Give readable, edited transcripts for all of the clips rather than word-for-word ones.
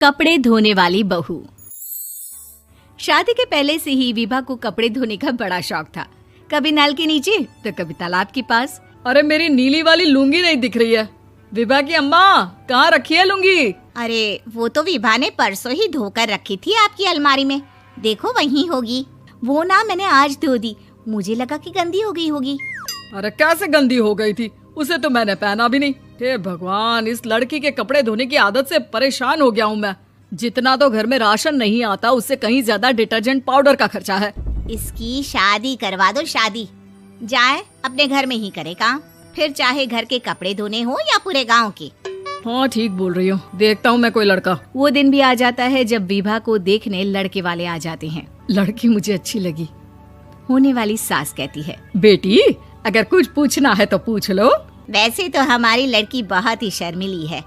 कपड़े धोने वाली बहू। शादी के पहले से ही विभा को कपड़े धोने का बड़ा शौक था। कभी नल के नीचे तो कभी तालाब के पास। अरे मेरी नीली वाली लुंगी नहीं दिख रही है। विभा की अम्मा कहाँ रखी है लुंगी? अरे वो तो विभा ने परसों ही धोकर रखी थी आपकी अलमारी में, देखो वहीं होगी। वो ना मैंने आज धो दी, मुझे लगा कि गंदी हो गई होगी। अरे कैसे गंदी हो गई थी, उसे तो मैंने पहना भी नहीं। हे भगवान, इस लड़की के कपड़े धोने की आदत से परेशान हो गया हूँ मैं। जितना तो घर में राशन नहीं आता उससे कहीं ज्यादा डिटर्जेंट पाउडर का खर्चा है। इसकी शादी करवा दो, शादी जाए अपने घर में ही करे काम, फिर चाहे घर के कपड़े धोने हो या पूरे गांव के। हाँ ठीक बोल रही हूँ, देखता हूँ मैं कोई लड़का। वो दिन भी आ जाता है जब विभा को देखने लड़के वाले आ जाते हैं। लड़की मुझे अच्छी लगी। होने वाली सास कहती है, बेटी अगर कुछ पूछना है तो पूछ लो। वैसे तो हमारी लड़की बहुत ही शर्मीली है,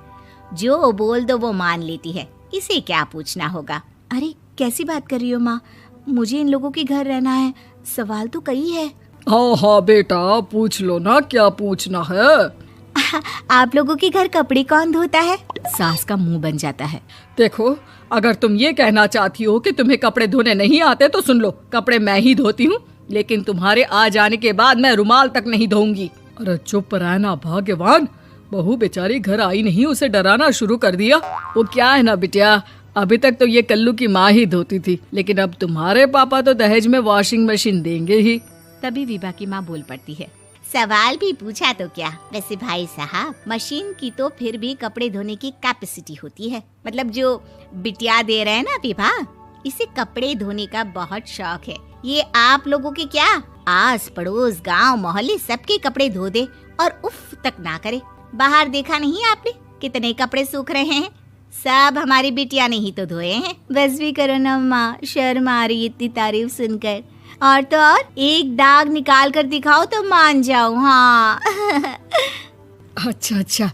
जो बोल दो वो मान लेती है, इसे क्या पूछना होगा। अरे कैसी बात कर रही हो माँ, मुझे इन लोगों के घर रहना है, सवाल तो कई है। हाँ हाँ बेटा पूछ लो ना, क्या पूछना है। आप लोगों के घर कपड़े कौन धोता है? सास का मुंह बन जाता है। देखो अगर तुम ये कहना चाहती हो कि तुम्हें कपड़े धोने नहीं आते तो सुन लो, कपड़े मैं ही धोती हूँ, लेकिन तुम्हारे आ जाने के बाद मैं रुमाल तक नहीं धोऊंगी। अरे चुप रहना भाग्यवान, बहू बेचारी घर आई नहीं, उसे डराना शुरू कर दिया। वो क्या है ना बिटिया, अभी तक तो ये कल्लू की माँ ही धोती थी, लेकिन अब तुम्हारे पापा तो दहेज में वॉशिंग मशीन देंगे ही। तभी विभा की माँ बोल पड़ती है, सवाल भी पूछा तो क्या। वैसे भाई साहब, मशीन की तो फिर भी कपड़े धोने की कैपेसिटी होती है। मतलब जो बिटिया दे रहे हैं ना विभा, इसे कपड़े धोने का बहुत शौक है। ये आप लोगों के क्या, आस पड़ोस गांव मोहल्ले सबके कपड़े धो दे और उफ तक ना करे। बाहर देखा नहीं आपने कितने कपड़े सूख रहे हैं, सब हमारी बिटिया ने ही तो धोए हैं। बस भी करो ना माँ, शर्म आ रही इतनी तारीफ सुनकर। और तो और एक दाग निकाल कर दिखाओ तो मान जाओ। हाँ अच्छा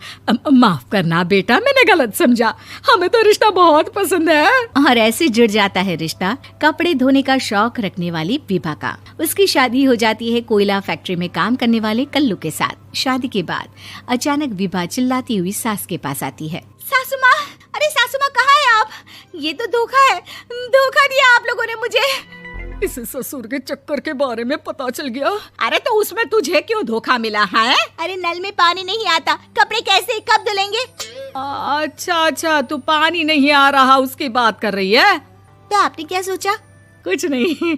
माफ करना बेटा, मैंने गलत समझा, हमें तो रिश्ता बहुत पसंद है। और ऐसे जुड़ जाता है रिश्ता कपड़े धोने का शौक रखने वाली विभा का। उसकी शादी हो जाती है कोयला फैक्ट्री में काम करने वाले कल्लू के साथ। शादी के बाद अचानक विभा चिल्लाती हुई सास के पास आती है। सासू माँ, अरे सासू माँ कहाँ है आप? ये तो धोखा है, धोखा दिया आप लोगों ने मुझे। इसे ससुर के चक्कर के बारे में पता चल गया। अरे तो उसमें तुझे क्यों धोखा मिला है? अरे नल में पानी नहीं आता, कपड़े कैसे कब धुलेंगे? अच्छा तू पानी नहीं आ रहा उसकी बात कर रही है। तो आपने क्या सोचा? कुछ नहीं।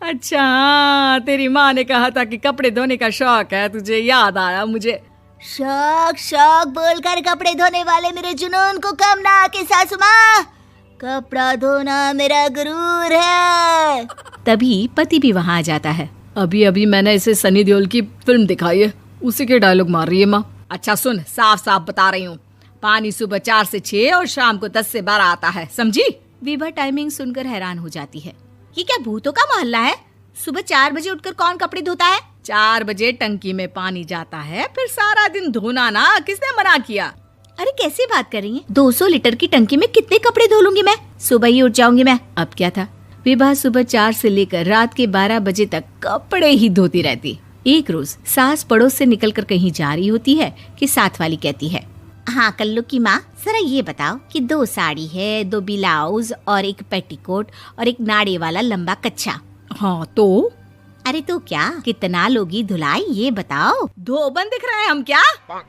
अच्छा तेरी माँ ने कहा था कि कपड़े धोने का शौक है तुझे, याद आया मुझे। शौक बोलकर कपड़े धोने वाले मेरे जुनून को कम ना आके सासू माँ, कपड़ा धोना मेरा गुरूर है। तभी पति भी वहाँ आ जाता है। अभी मैंने इसे सनी देओल की फिल्म दिखाई है, उसी के डायलॉग मार रही है माँ। अच्छा सुन, साफ साफ बता रही हूँ, पानी सुबह 4 से 6 और शाम को 10 से 12 आता है, समझी? विभा टाइमिंग सुनकर हैरान हो जाती है। ये क्या भूतों का मोहल्ला है? सुबह 4 बजे उठकर कौन कपड़े धोता है? 4 बजे टंकी में पानी जाता है, फिर सारा दिन धोना ना, किसने मना किया? अरे कैसी बात कर रही हैं? 200 लीटर की टंकी में कितने कपड़े धो लूंगी मैं, सुबह ही उठ जाऊंगी मैं। अब क्या था, विभा सुबह 4 से लेकर रात के 12 बजे तक कपड़े ही धोती रहती। एक रोज सास पड़ोस से निकलकर कहीं जा रही होती है कि साथ वाली कहती है, हाँ कल्लू की माँ, जरा ये बताओ कि 2 साड़ी है, 2 ब्लाउज और एक पेटीकोट और एक नाड़े वाला लंबा कच्छा। हाँ तो? अरे तो क्या, कितना लोगी धुलाई ये बताओ। धोबन दिख रहे हैं हम क्या?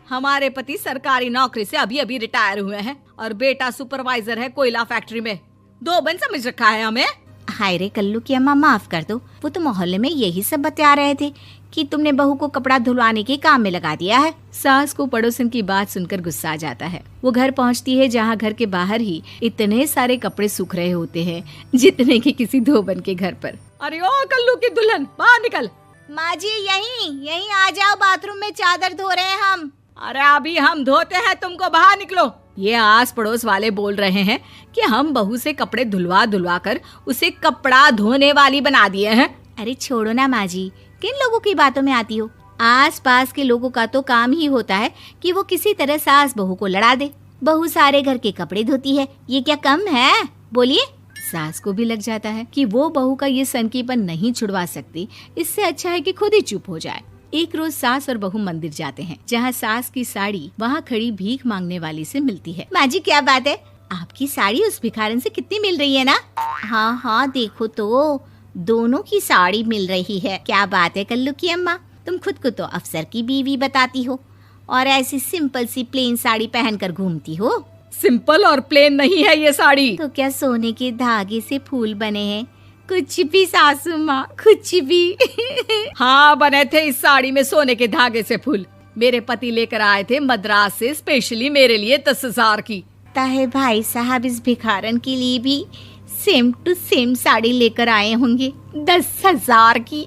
हमारे पति सरकारी नौकरी से अभी रिटायर हुए हैं और बेटा सुपरवाइजर है कोयला फैक्ट्री में। धोबन समझ रखा है हमें? हाय रे कल्लू की अम्मा, माफ कर दो, वो तो मोहल्ले में यही सब बता रहे थे कि तुमने बहू को कपड़ा धुलवाने के काम में लगा दिया है। सास को पड़ोसन की बात सुनकर गुस्सा आ जाता है। वो घर पहुंचती है जहां घर के बाहर ही इतने सारे कपड़े सूख रहे होते हैं जितने कि किसी धोबन के घर पर। अरे ओ कल्लू की दुल्हन, बाहर निकल। माँ जी यहीं आ जाओ, बाथरूम में चादर धो रहे हैं हम। अरे अभी हम धोते हैं, तुमको बाहर निकलो। ये आस पड़ोस वाले बोल रहे हैं कि हम बहू से कपड़े धुलवा कर उसे कपड़ा धोने वाली बना दिए हैं। अरे छोड़ो ना माँ जी, किन लोगों की बातों में आती हो? आस पास के लोगों का तो काम ही होता है कि वो किसी तरह सास बहू को लड़ा दे। बहू सारे घर के कपड़े धोती है, ये क्या कम है? बोलिए। सास को भी लग जाता है कि वो बहू का ये सनकीपन नहीं छुड़वा सकती, इससे अच्छा है कि खुद ही चुप हो जाए। एक रोज सास और बहू मंदिर जाते हैं, जहाँ सास की साड़ी वहाँ खड़ी भीख मांगने वाली से मिलती है। माँ जी क्या बात है, आपकी साड़ी उस भिखारन से कितनी मिल रही है ना? हाँ हाँ, देखो तो दोनों की साड़ी मिल रही है। क्या बात है कल्लू की अम्मा, तुम खुद को तो अफसर की बीवी बताती हो और ऐसी सिंपल सी प्लेन साड़ी पहनकर घूमती हो। सिंपल और प्लेन नहीं है ये साड़ी। तो क्या सोने के धागे से फूल बने हैं? कुछ भी सासू माँ, कुछ भी। हाँ, बने थे इस साड़ी में सोने के धागे से फूल। मेरे पति लेकर आए थे मद्रास से स्पेशली मेरे लिए 10,000 की। ताहे भाई साहब इस भिखारन के लिए भी सेम टू सेम साड़ी लेकर आए होंगे 10,000 की।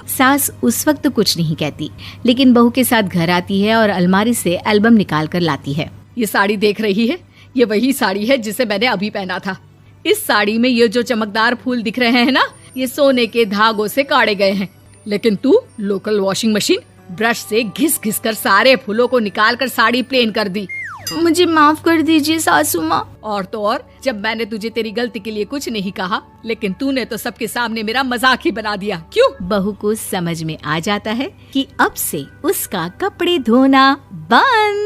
सास उस वक्त तो कुछ नहीं कहती, लेकिन बहू के साथ घर आती है और अलमारी से एल्बम निकाल कर लाती है। ये साड़ी देख रही है, ये वही साड़ी है जिसे मैंने अभी पहना था। इस साड़ी में ये जो चमकदार फूल दिख रहे हैं ना, ये सोने के धागों से काढ़े गए हैं। लेकिन तू लोकल वॉशिंग मशीन ब्रश से घिस घिस कर सारे फूलों को निकाल कर साड़ी प्लेन कर दी। मुझे माफ कर दीजिए सासू माँ। और तो और, जब मैंने तुझे तेरी गलती के लिए कुछ नहीं कहा, लेकिन तूने तो सबके सामने मेरा मजाक ही बना दिया। क्यों? बहू को समझ में आ जाता है कि अब से उसका कपड़े धोना बंद।